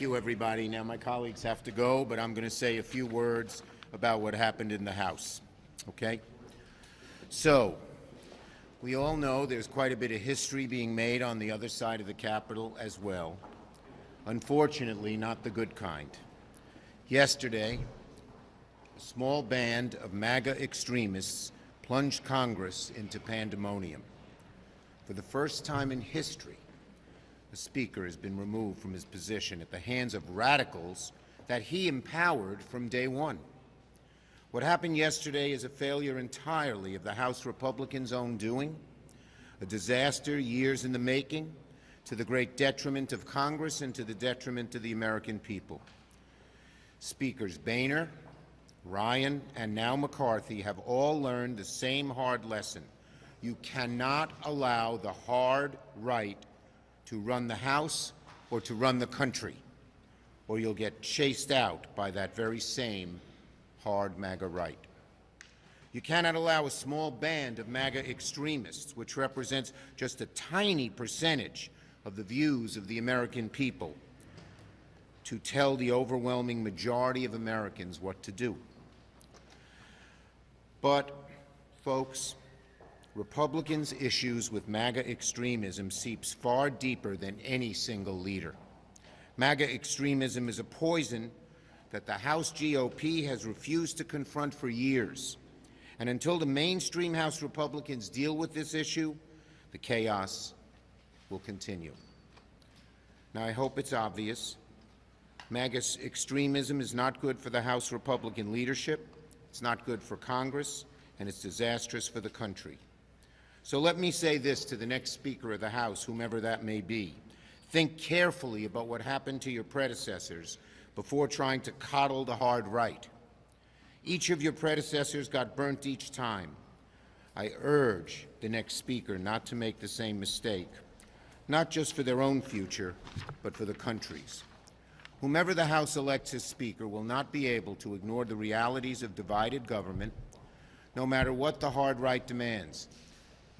Thank you, everybody. Now, my colleagues have to go, but I'm going to say a few words about what happened in the House. Okay? So, we all know there's quite a bit of history being made on the other side of the Capitol as well. Unfortunately, not the good kind. Yesterday, a small band of MAGA extremists plunged Congress into pandemonium. For the first time in history, the Speaker has been removed from his position at the hands of radicals that he empowered from day one. What happened yesterday is a failure entirely of the House Republicans' own doing, a disaster years in the making, to the great detriment of Congress and to the detriment of the American people. Speakers Boehner, Ryan, and now McCarthy have all learned the same hard lesson. You cannot allow the hard right to run the House or to run the country, or you'll get chased out by that very same hard MAGA right. You cannot allow a small band of MAGA extremists, which represents just a tiny percentage of the views of the American people, to tell the overwhelming majority of Americans what to do. But, folks, Republicans' issues with MAGA extremism seeps far deeper than any single leader. MAGA extremism is a poison that the House GOP has refused to confront for years. And until the mainstream House Republicans deal with this issue, the chaos will continue. Now, I hope it's obvious. MAGA extremism is not good for the House Republican leadership, it's not good for Congress, and it's disastrous for the country. So let me say this to the next Speaker of the House, whomever that may be. Think carefully about what happened to your predecessors before trying to coddle the hard right. Each of your predecessors got burnt each time. I urge the next Speaker not to make the same mistake, not just for their own future, but for the country's. Whomever the House elects as Speaker will not be able to ignore the realities of divided government, no matter what the hard right demands.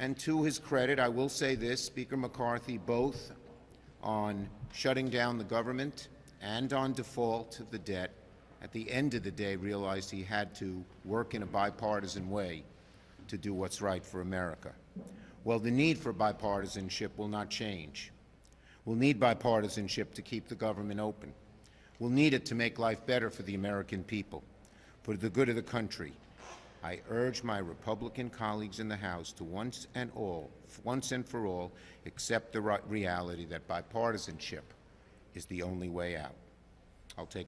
And to his credit, I will say this, Speaker McCarthy, both on shutting down the government and on default of the debt, at the end of the day realized he had to work in a bipartisan way to do what's right for America. Well, the need for bipartisanship will not change. We'll need bipartisanship to keep the government open. We'll need it to make life better for the American people, for the good of the country. I urge my Republican colleagues in the House to once and for all, accept the reality that bipartisanship is the only way out. I'll take